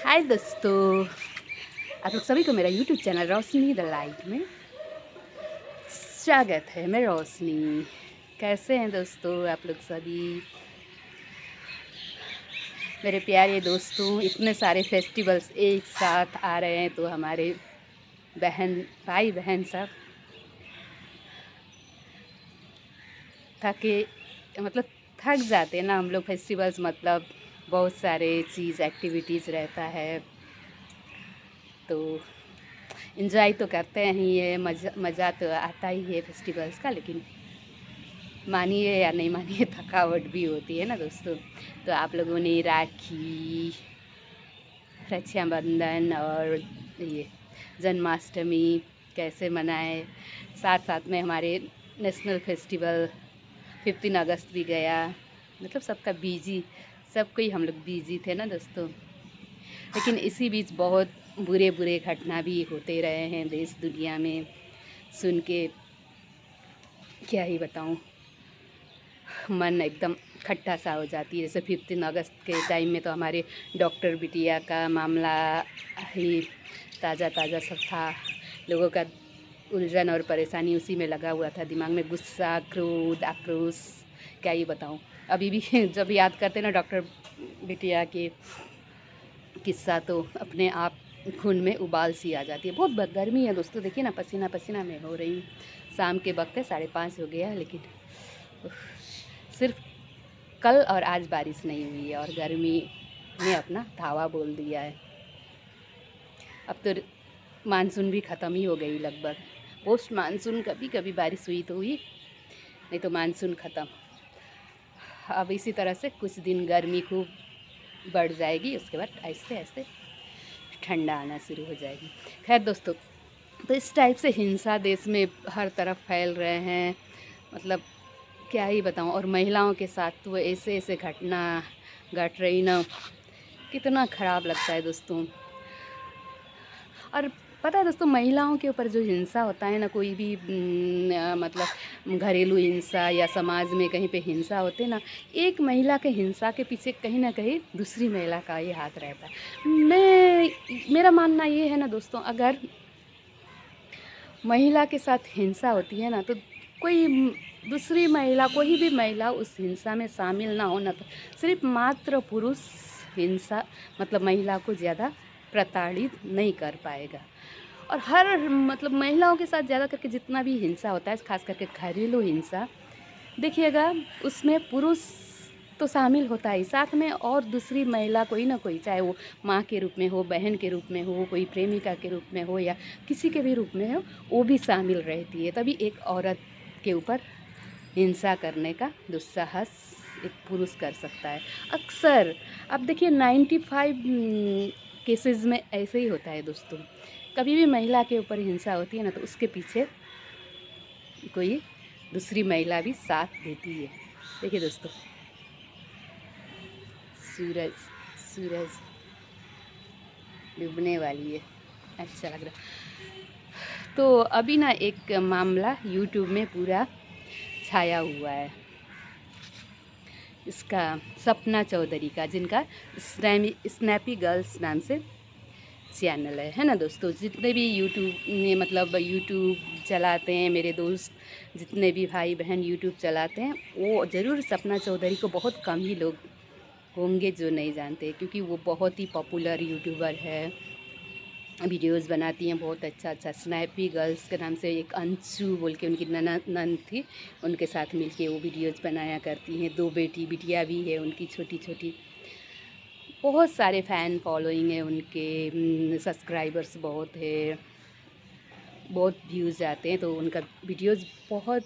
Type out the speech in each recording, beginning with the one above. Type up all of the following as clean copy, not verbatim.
हाय दोस्तों, आप लोग सभी को मेरा YouTube channel Roshni the light में स्वागत है। मैं रोशनी। कैसे हैं दोस्तों आप लोग सभी मेरे प्यारे दोस्तों? इतने सारे फेस्टिवल्स एक साथ आ रहे हैं तो हमारे भाई बहन सब थके मतलब थक जाते हैं ना हम लोग। फेस्टिवल्स मतलब बहुत सारे चीज़ एक्टिविटीज़ रहता है तो इन्जॉय तो करते हैं ही, ये मज़ा तो आता ही है फेस्टिवल्स का। लेकिन मानिए या नहीं मानिए, थकावट भी होती है ना दोस्तों। तो आप लोगों ने राखी, रक्षाबंधन और ये जन्माष्टमी कैसे मनाए, साथ साथ में हमारे नेशनल फेस्टिवल 15 अगस्त भी गया। मतलब सबका बिजी, सब कोई हम लोग बिजी थे ना दोस्तों। लेकिन इसी बीच बहुत बुरे बुरे घटना भी होते रहे हैं देश दुनिया में, सुन के क्या ही बताऊं, मन एकदम खट्टा सा हो जाती है। जैसे 15 अगस्त के टाइम में तो हमारे डॉक्टर बिटिया का मामला ही ताज़ा ताज़ा सब था। लोगों का उलझन और परेशानी उसी में लगा हुआ था, दिमाग में गुस्सा, क्रोध, आक्रोश, क्या ही बताऊं। अभी भी जब याद करते ना डॉक्टर बिटिया के किस्सा तो अपने आप खून में उबाल सी आ जाती है। बहुत गर्मी है दोस्तों, देखिए ना, पसीना पसीना मैं हो रही हूँ। शाम के वक्त है, 5:30 हो गया है, लेकिन सिर्फ कल और आज बारिश नहीं हुई है और गर्मी ने अपना धावा बोल दिया है। अब तो मानसून भी ख़त्म ही हो गई लगभग। पोस्ट मानसून कभी कभी बारिश हुई तो हुई, नहीं तो मानसून ख़त्म। अब इसी तरह से कुछ दिन गर्मी खूब बढ़ जाएगी, उसके बाद आहिस्ते आहिस्ते ठंडा आना शुरू हो जाएगी। खैर दोस्तों, तो इस टाइप से हिंसा देश में हर तरफ फैल रहे हैं, मतलब क्या ही बताऊं। और महिलाओं के साथ तो ऐसे ऐसे घटना घट रही ना, कितना ख़राब लगता है दोस्तों। और पता है दोस्तों, महिलाओं के ऊपर जो हिंसा होता है ना, कोई भी मतलब घरेलू हिंसा या समाज में कहीं पे हिंसा होते ना, एक महिला के हिंसा के पीछे कहीं ना कहीं दूसरी महिला का ही हाथ रहता है। मेरा मानना ये है ना दोस्तों, अगर महिला के साथ हिंसा होती है ना तो कोई दूसरी महिला, कोई भी महिला उस हिंसा में शामिल ना हो ना, तो सिर्फ मात्र पुरुष हिंसा मतलब महिला को ज़्यादा प्रताड़ित नहीं कर पाएगा। और हर मतलब महिलाओं के साथ ज़्यादा करके जितना भी हिंसा होता है, खास करके घरेलू हिंसा, देखिएगा उसमें पुरुष तो शामिल होता है साथ में, और दूसरी महिला कोई ना कोई, चाहे वो माँ के रूप में हो, बहन के रूप में हो, कोई प्रेमिका के रूप में हो, या किसी के भी रूप में हो, वो भी शामिल रहती है। तभी एक औरत के ऊपर हिंसा करने का दुस्साहस एक पुरुष कर सकता है। अक्सर अब देखिए 95 केसेस में ऐसे ही होता है दोस्तों। कभी भी महिला के ऊपर हिंसा होती है ना, तो उसके पीछे कोई दूसरी महिला भी साथ देती है। देखिए दोस्तों, सूरज सूरज डूबने वाली है, अच्छा लग रहा। तो अभी ना एक मामला यूट्यूब में पूरा छाया हुआ है, इसका सपना चौधरी का, जिनका स्नैपी गर्ल्स नाम से चैनल है ना दोस्तों। जितने भी यूट्यूब में मतलब यूट्यूब चलाते हैं मेरे दोस्त, जितने भी भाई बहन यूट्यूब चलाते हैं, वो ज़रूर सपना चौधरी को बहुत कम ही लोग होंगे जो नहीं जानते, क्योंकि वो बहुत ही पॉपुलर यूट्यूबर है। वीडियोस बनाती हैं बहुत अच्छा अच्छा। स्नैपी गर्ल्स के नाम से एक अंशु बोल के उनकी ननद थी, उनके साथ मिलके वो वीडियोस बनाया करती हैं। 2 बिटिया भी है उनकी, छोटी छोटी। बहुत सारे फ़ैन फॉलोइंग है उनके, सब्सक्राइबर्स बहुत है, बहुत व्यूज़ आते हैं, तो उनका वीडियोस बहुत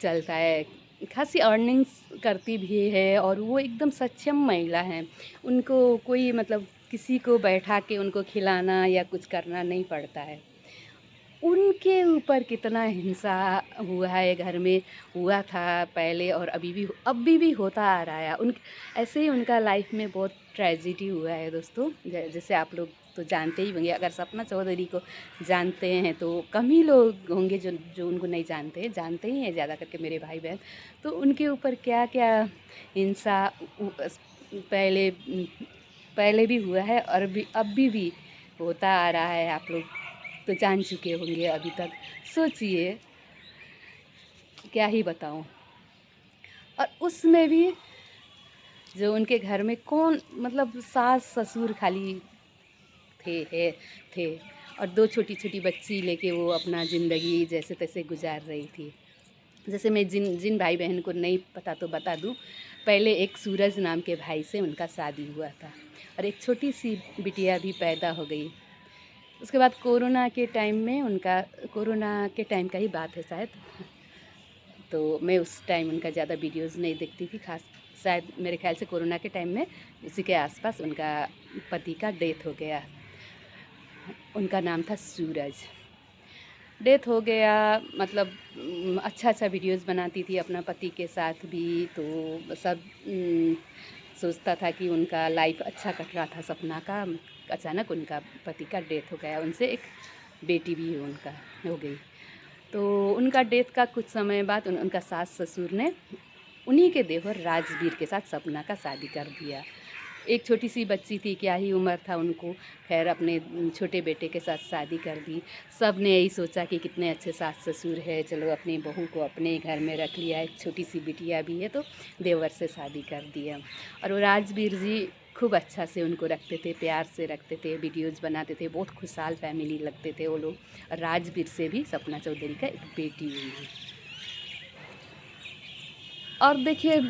चलता है। खासी अर्निंग्स करती भी है, और वो एकदम सक्षम महिला हैं। उनको कोई मतलब किसी को बैठा के उनको खिलाना या कुछ करना नहीं पड़ता है। उनके ऊपर कितना हिंसा हुआ है, घर में हुआ था पहले और अभी भी होता आ रहा है। उन ऐसे ही उनका लाइफ में बहुत ट्रेजिडी हुआ है दोस्तों। जैसे आप लोग तो जानते ही होंगे, अगर सपना चौधरी को जानते हैं तो कम ही लोग होंगे जो जो उनको नहीं जानते हैं। जानते ही हैं ज़्यादा करके मेरे भाई बहन। तो उनके ऊपर क्या क्या हिंसा पहले पहले भी हुआ है और भी अभी भी होता आ रहा है। आप लोग तो जान चुके होंगे अभी तक। सोचिए, क्या ही बताऊं। और उसमें भी जो उनके घर में कौन, मतलब सास ससुर खाली थे है थे, और 2 छोटी-छोटी बच्ची लेके वो अपना ज़िंदगी जैसे तैसे गुजार रही थी। जैसे मैं जिन जिन भाई बहन को नहीं पता तो बता दूं, पहले एक सूरज नाम के भाई से उनका शादी हुआ था और एक छोटी सी बिटिया भी पैदा हो गई। उसके बाद कोरोना के टाइम में उनका, कोरोना के टाइम का ही बात है शायद, तो मैं उस टाइम उनका ज़्यादा वीडियोज़ नहीं देखती थी खास, शायद मेरे ख्याल से कोरोना के टाइम में उसी के आसपास उनका पति का डेथ हो गया। उनका नाम था सूरज। डेथ हो गया, मतलब अच्छा वीडियोस बनाती थी अपना पति के साथ भी, तो सब सोचता था कि उनका लाइफ अच्छा कट रहा था सपना का। अचानक उनका पति का डेथ हो गया, उनसे एक बेटी भी उनका हो गई। तो उनका डेथ का कुछ समय बाद उनका सास ससुर ने उन्हीं के देवर राजवीर के साथ सपना का शादी कर दिया। एक छोटी सी बच्ची थी, क्या ही उम्र था उनको, खैर अपने छोटे बेटे के साथ शादी कर दी। सब ने यही सोचा कि कितने अच्छे सास ससुर है, चलो अपनी बहू को अपने घर में रख लिया, एक छोटी सी बिटिया भी है तो देवर से शादी कर दिया। और वो राजवीर जी खूब अच्छा से उनको रखते थे, प्यार से रखते थे, वीडियोज़ बनाते थे, बहुत खुशहाल फैमिली लगते थे वो लोग। और राजवीर से भी सपना चौधरी का एक बेटी हुई है। और देखिए,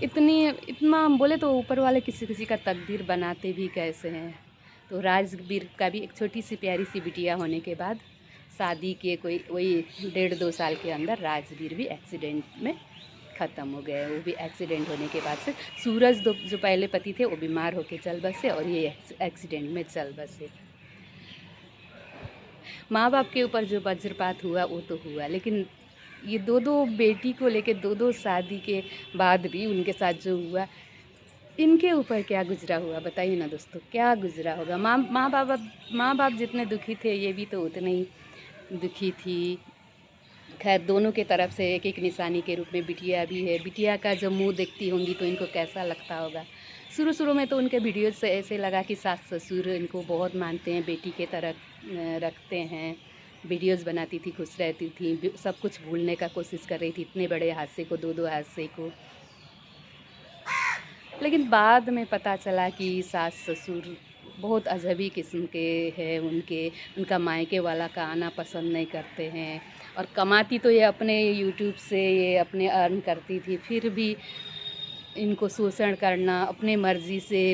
इतना बोले तो ऊपर वाले किसी किसी का तकदीर बनाते भी कैसे हैं। तो राजवीर का भी एक छोटी सी प्यारी सी बिटिया होने के बाद शादी के कोई वही 1.5-2 साल के अंदर राजवीर भी एक्सीडेंट में ख़त्म हो गए। वो भी एक्सीडेंट होने के बाद से सूरज जो पहले पति थे वो बीमार होके चल बसे और ये एक्सीडेंट में चल बसे। माँ बाप के ऊपर जो वज्रपात हुआ वो तो हुआ, लेकिन ये 2-2 बेटी को लेके 2-2 शादी के बाद भी उनके साथ जो हुआ, इनके ऊपर क्या गुजरा हुआ बताइए ना दोस्तों, क्या गुजरा होगा। माँ बाप जितने दुखी थे ये भी तो उतने ही दुखी थी। खैर दोनों के तरफ से एक एक निशानी के रूप में बिटिया भी है। बिटिया का जब मुंह देखती होंगी तो इनको कैसा लगता होगा। शुरू में तो उनके वीडियोज़ से ऐसे लगा कि सास ससुर इनको बहुत मानते हैं, बेटी के तरह रखते हैं। वीडियोज़ बनाती थी, खुश रहती थी, सब कुछ भूलने का कोशिश कर रही थी, इतने बड़े हादसे को, 2-2 हादसे को। लेकिन बाद में पता चला कि सास ससुर बहुत अजनबी किस्म के हैं। उनका मायके वाला का आना पसंद नहीं करते हैं। और कमाती तो ये अपने यूट्यूब से, ये अपने अर्न करती थी, फिर भी इनको शोषण करना, अपने मर्ज़ी से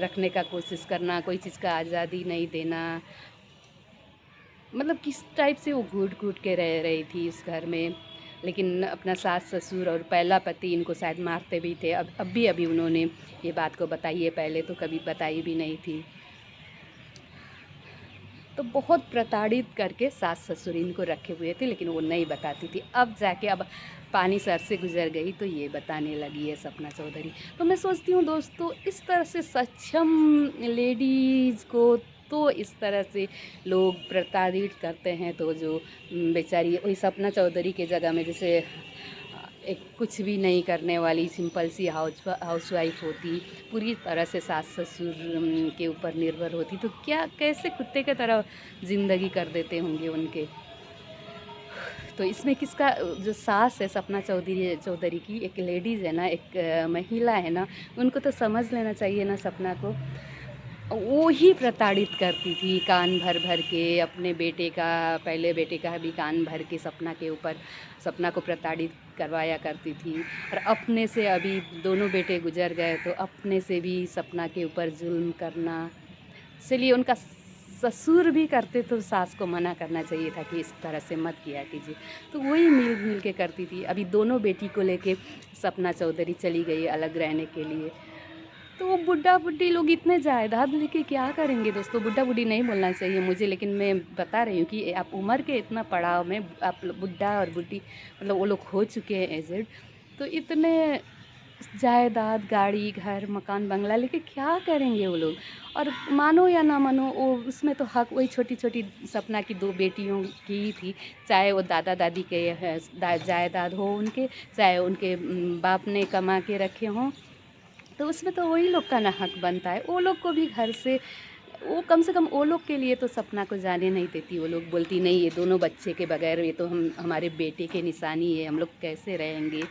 रखने का कोशिश करना, कोई चीज़ का आज़ादी नहीं देना। मतलब किस टाइप से वो घुट-घुट के रह रही थी इस घर में। लेकिन अपना सास ससुर और पहला पति इनको शायद मारते भी थे। अब भी अभी उन्होंने ये बात को बताई है, पहले तो कभी बताई भी नहीं थी। तो बहुत प्रताड़ित करके सास ससुर इनको रखे हुए थे, लेकिन वो नहीं बताती थी। अब जाके अब पानी सर से गुजर गई तो ये बताने लगी है सपना चौधरी। तो मैं सोचती हूँ दोस्तों, इस तरह से सक्षम लेडीज़ को तो इस तरह से लोग प्रताड़ित करते हैं, तो जो बेचारी वही सपना चौधरी के जगह में जैसे एक कुछ भी नहीं करने वाली सिंपल सी हाउसवाइफ होती, पूरी तरह से सास ससुर के ऊपर निर्भर होती, तो क्या कैसे कुत्ते की तरह ज़िंदगी कर देते होंगे उनके। तो इसमें किसका, जो सास है सपना चौधरी की, एक लेडीज़ है ना, एक महिला है ना, उनको तो समझ लेना चाहिए ना सपना को। वो ही प्रताड़ित करती थी कान भर भर के अपने बेटे का, पहले बेटे का भी कान भर के सपना के ऊपर, सपना को प्रताड़ित करवाया करती थी। और अपने से अभी दोनों बेटे गुजर गए तो अपने से भी सपना के ऊपर जुल्म करना। चलिए उनका ससुर भी करते तो सास को मना करना चाहिए था कि इस तरह से मत किया कीजिए, तो वही मिल के करती थी। अभी दोनों बेटी को लेके सपना चौधरी चली गई अलग रहने के लिए। तो वो बुड्ढा बुड्ढी लोग इतने जायदाद लेके क्या करेंगे दोस्तों। बुड्ढा बुड्ढी नहीं बोलना चाहिए मुझे, लेकिन मैं बता रही हूँ कि आप उम्र के इतना पड़ाव में आप बुड्ढा और बुड्ढी, मतलब वो लोग हो चुके हैं एजेड, तो इतने जायदाद, गाड़ी, घर, मकान, बंगला लेके क्या करेंगे वो लोग। और मानो या ना मानो, वो उसमें तो हक वही छोटी छोटी सपना की 2 बेटियों की ही थी। चाहे वो दादा दादी के जायदाद हो उनके, चाहे उनके बाप ने कमा के रखे हों, तो उसमें तो वही लोग का ना हक बनता है। वो लोग को भी घर से वो कम से कम वो लोग के लिए तो सपना को जाने नहीं देती। वो लोग बोलती नहीं ये दोनों बच्चे के बगैर ये तो हम हमारे बेटे की निशानी है, हम लोग कैसे रहेंगे।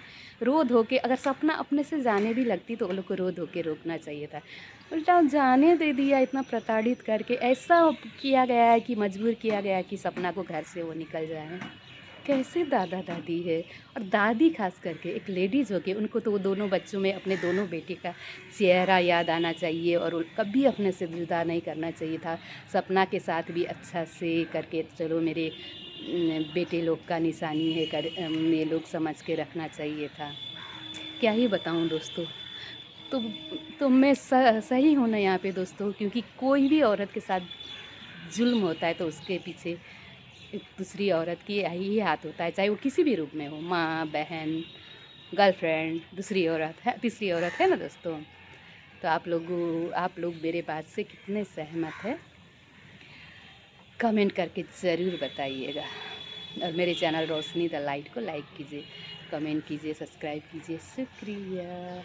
रो धो के अगर सपना अपने से जाने भी लगती तो वो लोग को रो धो के रोकना चाहिए था। उल्टा जाने दे दिया इतना प्रताड़ित करके। ऐसा किया गया है कि मजबूर किया गया है कि सपना को घर से वो निकल जाए। कैसे दादा दादी है और दादी खास करके एक लेडीज़ होके उनको तो वो दोनों बच्चों में अपने दोनों बेटे का चेहरा याद आना चाहिए और कभी अपने से जुदा नहीं करना चाहिए था। सपना के साथ भी अच्छा से करके चलो मेरे बेटे लोग का निशानी है कर ये लोग समझ के रखना चाहिए था। क्या ही बताऊँ दोस्तों। तो तो मैं सही हूँ ना यहाँ पे दोस्तों, क्योंकि कोई भी औरत के साथ जुल्म होता है तो उसके पीछे एक दूसरी औरत की ही हाथ होता है, चाहे वो किसी भी रूप में हो, माँ, बहन, गर्लफ्रेंड, दूसरी औरत है, तीसरी औरत है ना दोस्तों। तो आप लोग मेरे बात से कितने सहमत हैं, कमेंट करके ज़रूर बताइएगा। और मेरे चैनल रोशनी द लाइट को लाइक कीजिए, कमेंट कीजिए, सब्सक्राइब कीजिए। शुक्रिया।